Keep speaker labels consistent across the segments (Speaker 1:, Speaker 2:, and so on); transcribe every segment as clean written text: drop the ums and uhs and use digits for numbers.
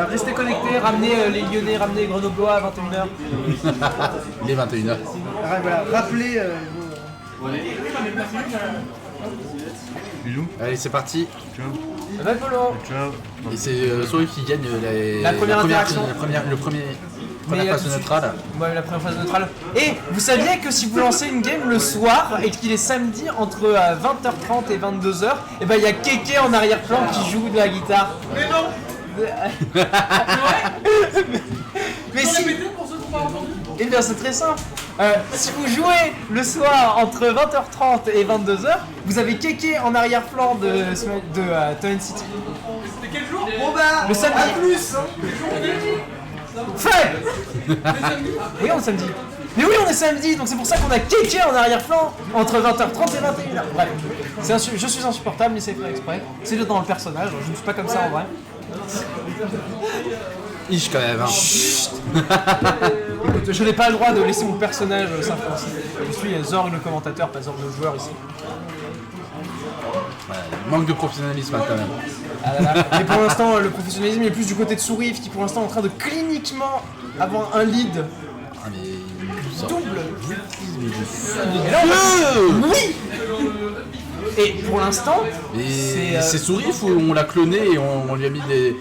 Speaker 1: Restez connectés, ramenez les Lyonnais, ramenez les Grenoblois à 21h.
Speaker 2: Les 21h.
Speaker 1: Voilà, rappelez
Speaker 3: Bisous.
Speaker 2: Allez, c'est parti.
Speaker 3: Ciao.
Speaker 1: Bye Polo.
Speaker 3: Ciao.
Speaker 2: Et c'est Sourif qui gagne
Speaker 1: La première interaction.
Speaker 2: Première
Speaker 1: Mais
Speaker 2: phase
Speaker 1: tout de suite.
Speaker 2: neutrale.
Speaker 1: Ouais, la première phase neutrale. Et vous saviez que si vous lancez une game le soir et qu'il est samedi entre 20h30 et 22h, et ben il y a Keke en arrière-plan qui joue de la guitare.
Speaker 4: Mais non.
Speaker 1: Mais si. Eh bien c'est très simple. Si vous jouez le soir entre 20h30 et 22h, vous avez Keke en arrière-plan de Town City.
Speaker 4: C'était quel jour?
Speaker 1: Bon bah, le samedi.
Speaker 4: À plus.
Speaker 1: Fait. Oui, on est samedi. Mais oui, on est samedi, donc c'est pour ça qu'on a Keke en arrière-plan entre 20h30 et 21h. Bref, je suis insupportable, mais c'est fait exprès. C'est dans le personnage, je ne suis pas comme ça en vrai.
Speaker 2: Ish quand même. Hein.
Speaker 1: Écoute, je n'ai pas le droit de laisser mon personnage s'influencer. Je suis Zorg le commentateur, pas Zorg le joueur ici.
Speaker 2: Ouais, manque de professionnalisme quand même.
Speaker 1: Ah là là. Mais pour l'instant, le professionnalisme est plus du côté de Sourif qui pour l'instant est en train de cliniquement avoir un lead.
Speaker 2: Ah mais...
Speaker 1: Double. Et là, oui. Et pour l'instant,
Speaker 2: c'est Sourif ou on l'a cloné et on lui a mis de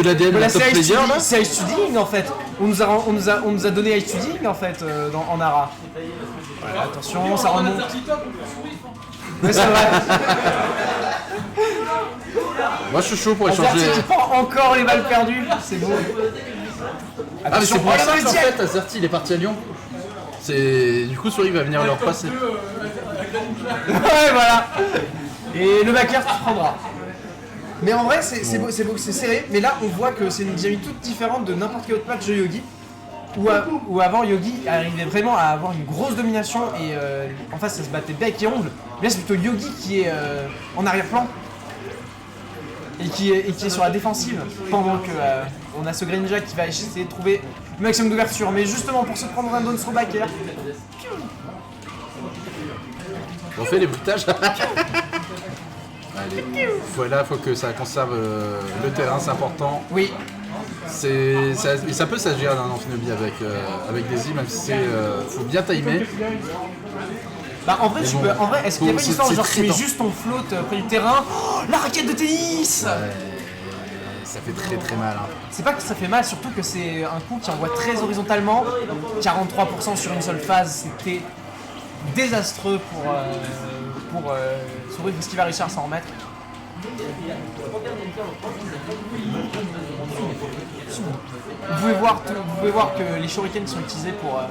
Speaker 2: l'ADN
Speaker 1: voilà,
Speaker 2: top player là?
Speaker 1: C'est Ice Studying en fait. On nous a donné Ice Studying en fait en Ara. Voilà, attention, ça remonte. Mais c'est vrai.
Speaker 2: Moi je suis chaud pour échanger.
Speaker 1: Azerty qui prend encore les balles perdues, c'est beau.
Speaker 2: Ah mais c'est pour ça
Speaker 1: oh,
Speaker 2: qu'en fait Azerty il est parti à Lyon. Du coup Sourif va venir leur passer.
Speaker 1: Ouais voilà. Et le backer tu prendras. Mais en vrai c'est beau, c'est serré. Mais là on voit que c'est une dynamique toute différente de n'importe quel autre match de Yogi. Où avant Yogi arrivait vraiment à avoir une grosse domination et en face ça se battait bec et ongle. Mais là c'est plutôt Yogi qui est en arrière-plan. Et qui est sur la défensive pendant que on a ce Greninja qui va essayer de trouver le maximum d'ouverture. Mais justement pour se prendre un down throw backer.
Speaker 2: On fait les bruitages. Allez, faut que ça conserve le terrain, c'est important.
Speaker 1: Oui.
Speaker 2: Ça peut s'agir d'un Amphinobi avec Daisy, même si faut bien timer.
Speaker 1: Bah en vrai,
Speaker 2: bon,
Speaker 1: en vrai, est-ce qu'il n'y a pas une histoire
Speaker 2: c'est
Speaker 1: genre
Speaker 2: très
Speaker 1: tu mets
Speaker 2: tend.
Speaker 1: juste ton float près du terrain, oh, la raquette de tennis.
Speaker 2: Ça fait très très mal. Hein.
Speaker 1: C'est pas que ça fait mal, surtout que c'est un coup qui envoie très horizontalement. 43% sur une seule phase, c'était désastreux pour Sourif. Est-ce qu'il va réussir à s'en remettre? Vous pouvez voir que les shurikens sont utilisés pour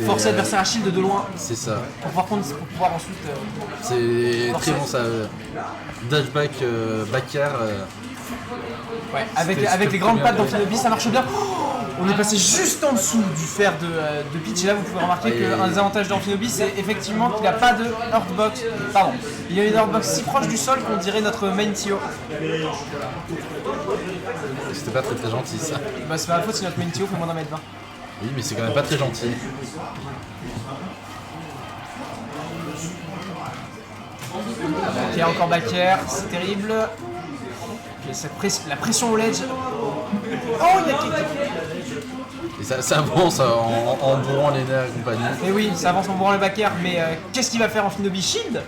Speaker 1: forcer l'adversaire à shield de loin.
Speaker 2: C'est ça.
Speaker 1: Pour pouvoir ensuite.
Speaker 2: C'est très bon ça. Dashback, backer.
Speaker 1: Ouais, avec les grandes pattes d'Amphinobi, ça marche bien. Oh, on est passé juste en dessous du fer de Peach. Et là, vous pouvez remarquer qu'un des avantages d'Amphinobi, c'est effectivement qu'il n'a pas de Earthbox. Pardon, il y a une Earthbox si proche du sol qu'on dirait notre main Tio.
Speaker 2: C'était pas très très gentil ça.
Speaker 1: Bah, c'est pas ma faute si notre main Tio fait moins d'un mètre 20.
Speaker 2: Oui, mais c'est quand même pas très gentil.
Speaker 1: Ok, encore backer, c'est terrible. Ok, la pression au ledge. Oh, il y a Keke.
Speaker 2: Et ça avance en bourrant les nerfs et compagnie.
Speaker 1: Et oui, ça avance en bourrant le backer, mais qu'est-ce qu'il va faire en Amphinobi? Shield?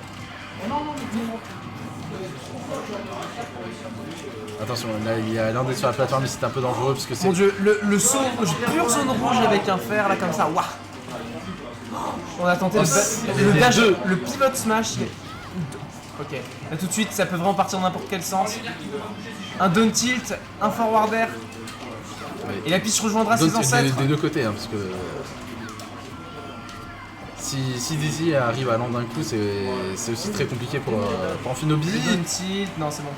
Speaker 2: Attention, là il y a l'un des sur la plateforme, mais c'est un peu dangereux parce que c'est.
Speaker 1: Mon dieu, le saut pure zone rouge avec un fer là comme ça, waouh. On a tenté le dash, le pivot smash. Ok, là tout de suite ça peut vraiment partir dans n'importe quel sens. Un down tilt, un forward air.
Speaker 2: Oui.
Speaker 1: Et la piste rejoindra ses ancêtres.
Speaker 2: Des deux côtés, hein, parce que. Si Daisy arrive à l'an d'un coup, c'est aussi très compliqué pour Amphinobi.
Speaker 1: Down tilt, non c'est bon.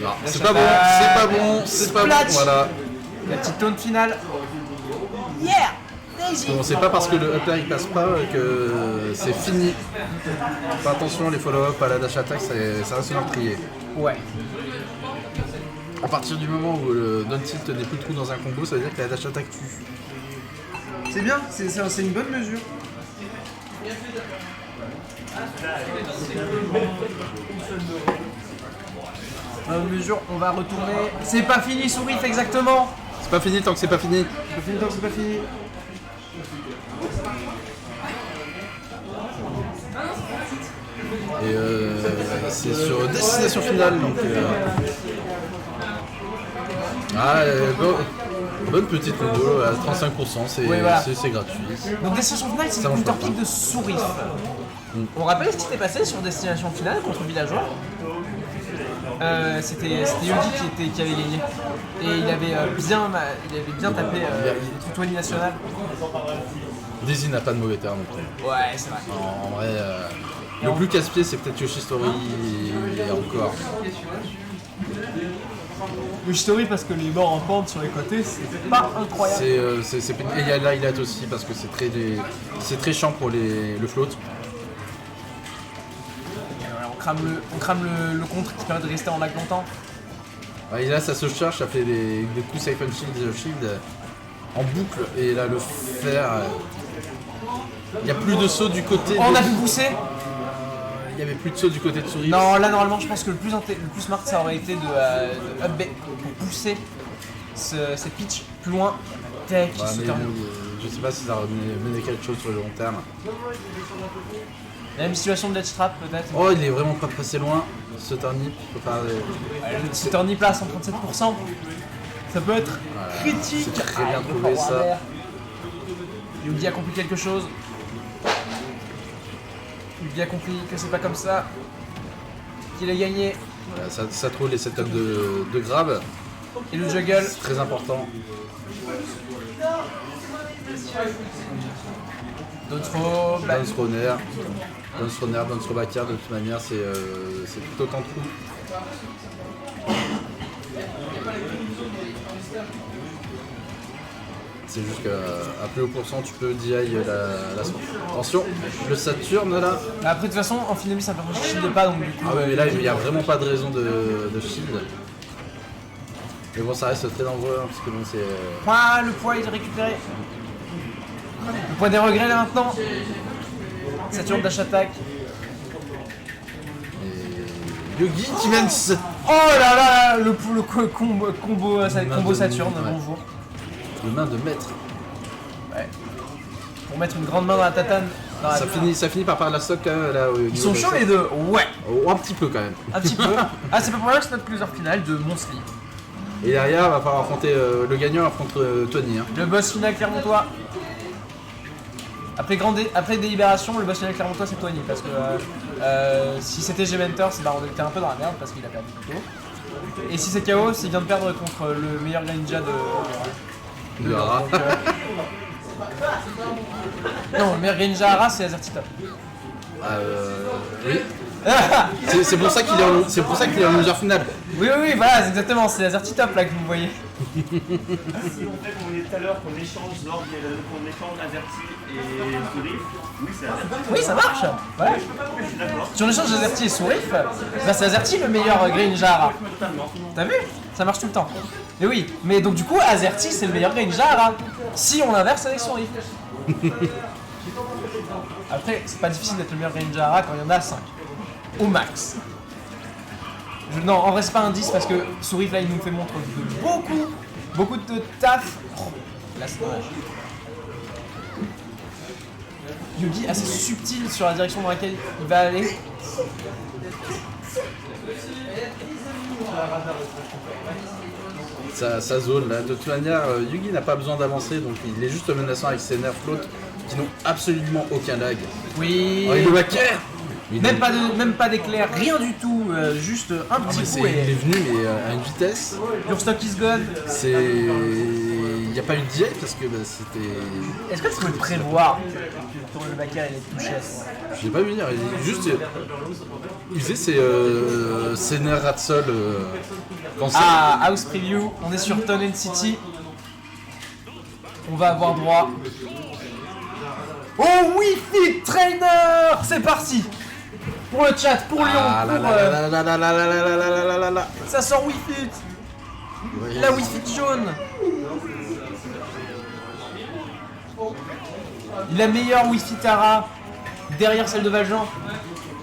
Speaker 2: Non, c'est pas bon, c'est pas bon, voilà.
Speaker 1: La petite taunt finale. Yeah! Daisy!
Speaker 2: Bon, c'est pas parce que le up air il passe pas que c'est fini. Fais attention, les follow-up à la dash attack, ça reste une meurtrier.
Speaker 1: Ouais.
Speaker 2: À partir du moment où le down tilt n'est plus le trou dans un combo, ça veut dire que la dash attack tue.
Speaker 1: C'est bien, c'est une bonne mesure. Dans une mesure, on va retourner. C'est pas fini, Sourif, exactement.
Speaker 2: C'est pas fini tant que c'est pas fini.
Speaker 1: C'est pas fini tant que c'est pas fini.
Speaker 2: Et c'est sur destination finale donc. Bonne petite combo à 35%, c'est
Speaker 1: Oui, voilà.
Speaker 2: c'est gratuit.
Speaker 1: Donc destination finale, c'est
Speaker 2: Ça
Speaker 1: le
Speaker 2: mange
Speaker 1: counter
Speaker 2: pas.
Speaker 1: pick de Sourif. On rappelle ce qui s'était passé sur destination finale contre Villageois. C'était Yogi qui avait gagné. Et il avait bien tapé le Tutoilie national.
Speaker 2: Daisy n'a pas de mauvais terme. Donc,
Speaker 1: Ouais, c'est vrai.
Speaker 2: en vrai, le plus casse-pied c'est peut-être Yoshistory et encore.
Speaker 1: Le story parce que les morts en pente sur les côtés, c'est pas incroyable.
Speaker 2: Et il y a l'highlight aussi parce que c'est très chiant pour le float.
Speaker 1: On crame le contre qui permet de rester en lag longtemps.
Speaker 2: Et là ça se charge, ça fait des coups safe and shield en boucle et là le fer. Il n'y a plus de saut du côté.
Speaker 1: On a pu pousser.
Speaker 2: Il n'y avait plus de saut du côté de Souris.
Speaker 1: Non, là normalement je pense que le plus smart ça aurait été de up B pour pousser cette pitch plus loin. Tech,
Speaker 2: Ouais, mais je sais pas si ça aurait mené quelque chose sur le long terme.
Speaker 1: La même situation de Ledge Trap peut-être.
Speaker 2: Oh, il est vraiment pas passé loin, ce turnip.
Speaker 1: Ce turnip là à 137%, ça peut être critique.
Speaker 2: C'est très bien
Speaker 1: le
Speaker 2: trouvé,
Speaker 1: forward
Speaker 2: ça.
Speaker 1: air. Yogi a compris quelque chose. Yogi a compris que c'est pas comme ça qu'il a gagné.
Speaker 2: Voilà, ça trouve les setups de grab,
Speaker 1: Et le juggle.
Speaker 2: c'est très important.
Speaker 1: D'autres
Speaker 2: Bounce runner, bounce throw backyard, de toute manière c'est tout autant de coups. C'est juste qu'à plus haut pourcent tu peux DI la attention, le Saturne là.
Speaker 1: Après de toute façon en finale ça ne shield pas donc du coup.
Speaker 2: Ah ouais mais là il n'y a vraiment pas de raison de shield. Mais bon ça reste très dangereux hein, parce que bon c'est.
Speaker 1: Le poids il est récupéré. Le poids des regrets là maintenant. Saturne dash attack.
Speaker 2: Et Yogi qui mène ce.
Speaker 1: Oh là là, le combo Saturne,
Speaker 2: ouais.
Speaker 1: bonjour.
Speaker 2: Le main de maître.
Speaker 1: Ouais. Pour mettre une grande main dans la tatane.
Speaker 2: Ça finit par la stock quand même là.
Speaker 1: Ils sont chauds les deux, ouais.
Speaker 2: Oh, un petit peu quand même.
Speaker 1: Un petit peu. Ah c'est pas pour rien que c'est notre loser final de Monsli.
Speaker 2: Et derrière, il va falloir affronter le gagnant affronte Tony. Hein.
Speaker 1: Le boss final Clermontois. Après délibération, le boss final Clermontois c'est Tony parce que si c'était G-Mentor, on était un peu dans la merde parce qu'il a perdu plutôt. Et si c'est KO, c'est qu'il vient de perdre contre le meilleur ninja de
Speaker 2: Hara.
Speaker 1: Non, le meilleur ninja Hara c'est Azertita.
Speaker 2: Oui. C'est pour ça qu'il est en loser final.
Speaker 1: Oui, voilà, c'est exactement, c'est Azertita là que vous voyez.
Speaker 3: Si on fait comme on dit tout à l'heure, qu'on échange Azerty et Sourif, oui c'est Azerty.
Speaker 1: Oui, ça marche. Ouais.
Speaker 3: Je suis d'accord.
Speaker 1: Si on échange Azerty et Sourif, bah c'est Azerty le meilleur Grey Ninja Hara.
Speaker 3: Totalement.
Speaker 1: T'as vu? Ça marche tout le temps. Mais oui, mais donc du coup, Azerty c'est le meilleur Grey Ninja Hara. Si on inverse avec Sourif. Après, c'est pas difficile d'être le meilleur Grey Ninja Hara quand il y en a 5. Au max. Non, en vrai c'est pas un 10 parce que Sourif là il nous fait montre de beaucoup de taf. Oh, là c'est dommage. Yogi assez subtil sur la direction dans laquelle il va aller.
Speaker 2: Ça zone là. De toute manière, Yugi n'a pas besoin d'avancer, donc il est juste menaçant avec ses nerfs float qui n'ont absolument aucun lag.
Speaker 1: Oui.
Speaker 2: Oh, il le backer.
Speaker 1: Même pas d'éclair, rien du tout, juste un petit coup
Speaker 2: Il est
Speaker 1: et
Speaker 2: venu mais à une vitesse.
Speaker 1: your stock is gone.
Speaker 2: Il n'y a pas eu de DI parce que c'était.
Speaker 1: Est-ce que tu peux le prévoir que le backer il est touché à ça?
Speaker 2: Je l'ai pas vu venir. Il faisait ses nerfs rat sol.
Speaker 1: Ah, House Preview, on est sur Town City. On va avoir droit. Oh Wi-Fi Trainer. C'est parti. Pour le chat, pour Lyon, ça sort Wi-Fi. La Wi-Fi jaune. La meilleure Wi-Fi Tara derrière celle de Valjean.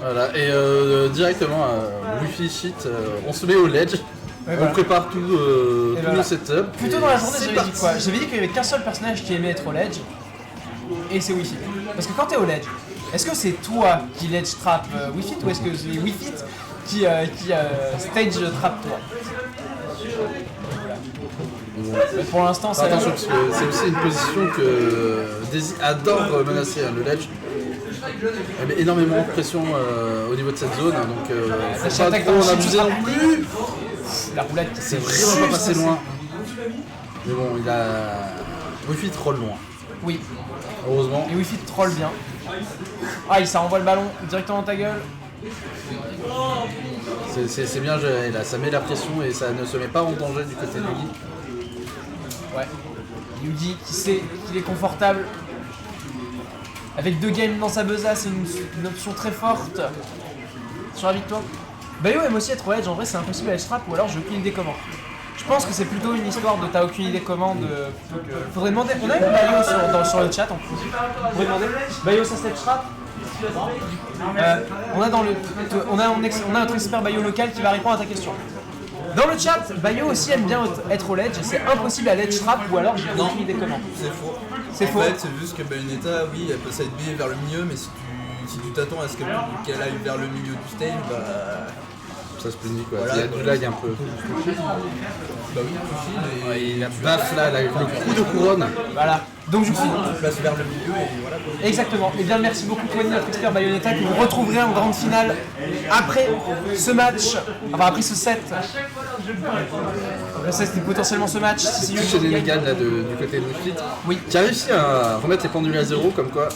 Speaker 2: Voilà, et directement Wi-Fi shit, on se met au ledge,
Speaker 1: Ouais,
Speaker 2: on
Speaker 1: voilà.
Speaker 2: prépare tout le
Speaker 1: voilà.
Speaker 2: setup.
Speaker 1: Plutôt
Speaker 2: et
Speaker 1: dans la journée,
Speaker 2: c'est
Speaker 1: j'avais dit
Speaker 2: parti.
Speaker 1: quoi? J'avais dit qu'il y avait qu'un seul personnage qui aimait être au ledge, et c'est Wi-Fi. Parce que quand t'es au ledge, est-ce que c'est toi qui ledge trap Wi-Fi ou est-ce que c'est Wi-Fi qui stage trap toi? Mais pour l'instant, ça.
Speaker 2: Attention, parce que c'est aussi une position que Daisy adore menacer, hein, le ledge. Elle met énormément de pression au niveau de cette zone, hein, donc
Speaker 1: La
Speaker 2: faut pas
Speaker 1: attaque
Speaker 2: trop
Speaker 1: dans le
Speaker 2: en
Speaker 1: chip,
Speaker 2: abuser
Speaker 1: ce sera
Speaker 2: non plus.
Speaker 1: La roulette,
Speaker 2: C'est vraiment pas passé loin. Mais bon, il a... Wi-Fi troll loin,
Speaker 1: Oui,
Speaker 2: heureusement.
Speaker 1: et Wi-Fi troll bien. Ah, ça renvoie le ballon directement dans ta gueule.
Speaker 2: C'est bien géré, là, ça met la pression et ça ne se met pas en danger du côté de Yugi.
Speaker 1: Ouais. Yugi qui sait qu'il est confortable. Avec 2 games dans sa besace, c'est une option très forte sur la victoire. Bayo aime aussi être au edge, en vrai c'est impossible à edge trap ou alors j'ai aucune idée comment. Je pense que c'est plutôt une histoire de t'as aucune idée comment plutôt que... Faudrait demander, on a une Bayo sur le chat en plus. On pourrait demander, Bayo ça se edge trap on a notre expert Bayo local qui va répondre à ta question. Dans le chat, Bayo aussi aime bien être au ledge, c'est impossible à l'edge trap ou alors j'ai aucune idée comment.
Speaker 4: C'est faux.
Speaker 1: C'est faux.
Speaker 4: En fait, c'est juste que Bayonetta, oui, elle peut sideB vers le milieu, mais si tu t'attends à ce qu'elle aille vers le milieu du stage, bah.
Speaker 2: Ça se punit quoi,
Speaker 4: Voilà,
Speaker 2: il y a du lag un peu.
Speaker 4: Bah oui, touché, mais
Speaker 2: Il a baffe là, le coup de couronne.
Speaker 1: Voilà. Donc du coup,
Speaker 4: on place vers le milieu et voilà. Quoi.
Speaker 1: exactement. Et bien merci beaucoup Tony, notre expert Bayonetta, que vous retrouverez en grande finale après ce match, enfin après ce set. Le set c'était potentiellement ce match. Si c'est
Speaker 2: Chez
Speaker 1: Yugi
Speaker 2: les
Speaker 1: qui gagne.
Speaker 2: Mégane là du côté de Wi-Fi.
Speaker 1: Oui.
Speaker 2: Qui a réussi à remettre les pendules à zéro comme quoi.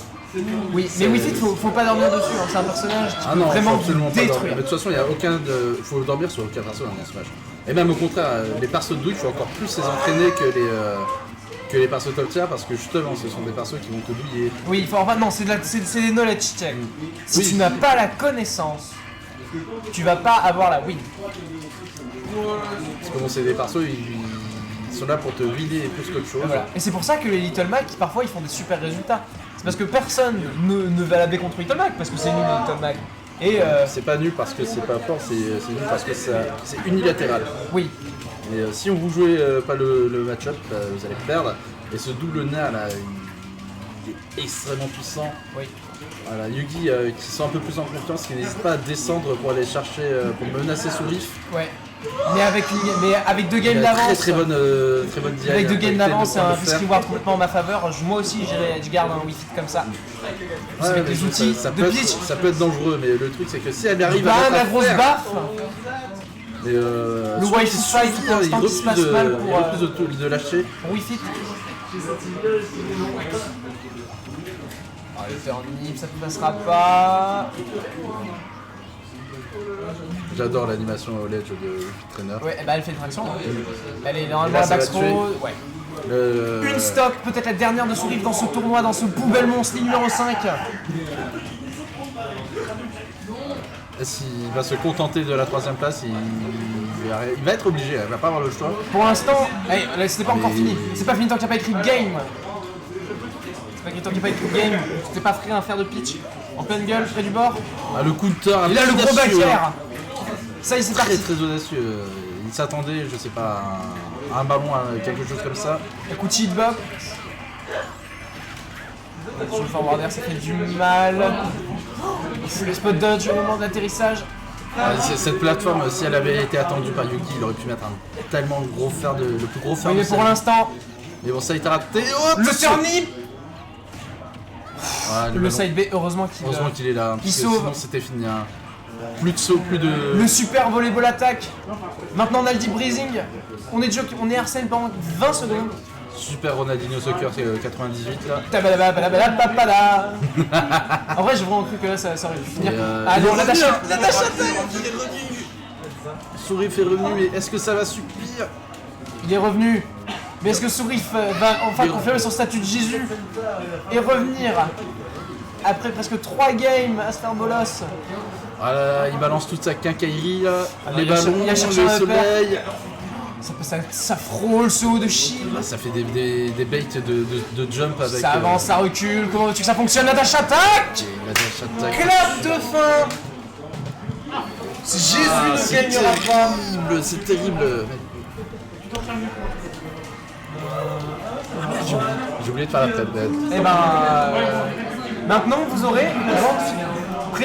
Speaker 1: Oui, mais Wi-Fi, faut pas dormir dessus, hein. C'est un personnage qui
Speaker 2: Ah
Speaker 1: peut
Speaker 2: non,
Speaker 1: vraiment
Speaker 2: faut absolument pas dormir.
Speaker 1: détruire.
Speaker 2: Mais de toute façon, il y a aucun de. Faut dormir sur aucun perso dans ce match. Et même au contraire, les persos de douille, il faut encore plus les entraîner que les persos top tier parce que justement, ce sont des persos qui vont te douiller.
Speaker 1: Oui, il faut enfin non, c'est des knowledge check. Si
Speaker 2: Oui.
Speaker 1: tu n'as pas la connaissance, tu vas pas avoir la win.
Speaker 2: Parce que bon, c'est des persos, ils sont là pour te vider plus qu'autre chose.
Speaker 1: Et voilà. Et c'est pour ça que les Little Mac, parfois, ils font des super résultats. C'est parce que personne ne va la B contre Little Mac, parce que c'est nul Little Mac. Et
Speaker 2: C'est pas nul parce que c'est pas fort, c'est nul parce que c'est unilatéral.
Speaker 1: oui,
Speaker 2: Et si on vous jouez pas le match-up, vous allez perdre. Et ce double nair là, il est extrêmement puissant.
Speaker 1: oui.
Speaker 2: Voilà, Yugi qui sent un peu plus en confiance, qui n'hésite pas à descendre pour aller chercher, pour menacer son riff.
Speaker 1: Ouais. Mais avec 2
Speaker 2: Il
Speaker 1: games
Speaker 2: a
Speaker 1: d'avance.
Speaker 2: très bonne DI.
Speaker 1: Avec 2
Speaker 2: hein,
Speaker 1: games
Speaker 2: pour
Speaker 1: d'avance, c'est
Speaker 2: éviter de
Speaker 1: un
Speaker 2: le
Speaker 1: risk
Speaker 2: faire.
Speaker 1: reward complètement en ma faveur. Moi aussi, je garde un Wi-Fi comme ça.
Speaker 2: Ouais,
Speaker 1: avec
Speaker 2: mais
Speaker 1: les outils
Speaker 2: ça
Speaker 1: de
Speaker 2: peut
Speaker 1: pitch.
Speaker 2: être, ça peut être dangereux, mais le truc c'est que si elle arrive à
Speaker 1: Bam,
Speaker 2: mettre
Speaker 1: la
Speaker 2: à
Speaker 1: grosse
Speaker 2: faire,
Speaker 1: baffe.
Speaker 2: et,
Speaker 1: Le
Speaker 2: soit
Speaker 1: Wi-Fi
Speaker 2: il
Speaker 1: strike,
Speaker 2: suffit,
Speaker 1: pour
Speaker 2: il
Speaker 1: l'instant, qui se passe
Speaker 2: refuse
Speaker 1: mal
Speaker 2: de,
Speaker 1: pour,
Speaker 2: il refuse de lâcher.
Speaker 1: Pour Wi-Fi. Ah, le turn nip, ça ne passera pas.
Speaker 2: J'adore l'animation au ledge de Trainer.
Speaker 1: Ouais, bah elle fait une fraction. Elle est normalement
Speaker 2: Et là,
Speaker 1: à
Speaker 2: ça va
Speaker 1: backthrow.
Speaker 2: tuer.
Speaker 1: Ouais. Une stock, peut-être la dernière de Sourif dans ce tournoi, dans ce poubelle monstre numéro 5.
Speaker 2: S'il va se contenter de la 3ème place, il va être obligé, il va pas avoir le choix.
Speaker 1: Pour l'instant, là, c'était pas encore
Speaker 2: Mais-
Speaker 1: fini. C'est pas fini tant qu'il n'y a pas écrit game. C'est pas écrit tant qu'il n'y a pas écrit game. C'était pas prêt à faire de pitch. En pleine gueule, près du bord.
Speaker 2: Ah, le counter,
Speaker 1: Il a le gros
Speaker 2: audacieux,
Speaker 1: backer. Ça y est, c'est
Speaker 2: très
Speaker 1: parti.
Speaker 2: très audacieux. Il s'attendait, je sais pas, à un ballon, à quelque chose comme ça.
Speaker 1: Un coup de cheatbox. Sur le forwarder, ça fait du mal. Le spot dodge au moment de l'atterrissage.
Speaker 2: Cette plateforme, si elle avait été attendue par Yugi, il aurait pu mettre un tellement gros fer le plus gros fer
Speaker 1: Mais
Speaker 2: de
Speaker 1: pour
Speaker 2: sa vie.
Speaker 1: l'instant,
Speaker 2: Mais bon, ça a été raté. Oh,
Speaker 1: le turnip.
Speaker 2: Voilà,
Speaker 1: Le
Speaker 2: ballon.
Speaker 1: side B, heureusement qu'il
Speaker 2: Heureusement qu'il est là, hein, parce
Speaker 1: il
Speaker 2: que
Speaker 1: sauve.
Speaker 2: sinon c'était fini. Hein. Plus de saut, plus de.
Speaker 1: Le super volleyball attaque. Maintenant on a le deep breathing. On est Arsène pendant 20 secondes.
Speaker 2: Super Ronaldinho Soccer 98 là.
Speaker 1: Tabalabalabalabalabala. En vrai, j'ai vraiment cru que là ça aurait pu finir.
Speaker 2: Et,
Speaker 1: Ah non,
Speaker 2: il est
Speaker 1: l'attache
Speaker 2: revenu,
Speaker 4: Il est revenu.
Speaker 2: Sourif est revenu, mais est-ce que ça va suffire?
Speaker 1: il est revenu. Mais est-ce que Sourif va enfin confirmer son statut de Jésus et revenir après presque 3 games à se faire bolos?
Speaker 2: Voilà, il balance toute sa quincaillerie là, les
Speaker 1: il a
Speaker 2: ballons,
Speaker 1: il a cherché
Speaker 2: le
Speaker 1: un
Speaker 2: soleil.
Speaker 1: Ça frôle ce haut de shield.
Speaker 2: Ça fait des baits de jump avec.
Speaker 1: Ça avance, ça recule. Comment veux-tu que ça fonctionne? L'attache attaque.
Speaker 2: La dash attack.
Speaker 1: Clap de fin Jésus ne gagnera pas.
Speaker 2: terrible, c'est terrible. J'ai oublié de faire la tête bête.
Speaker 1: Et ben. Maintenant, vous aurez une grande finale.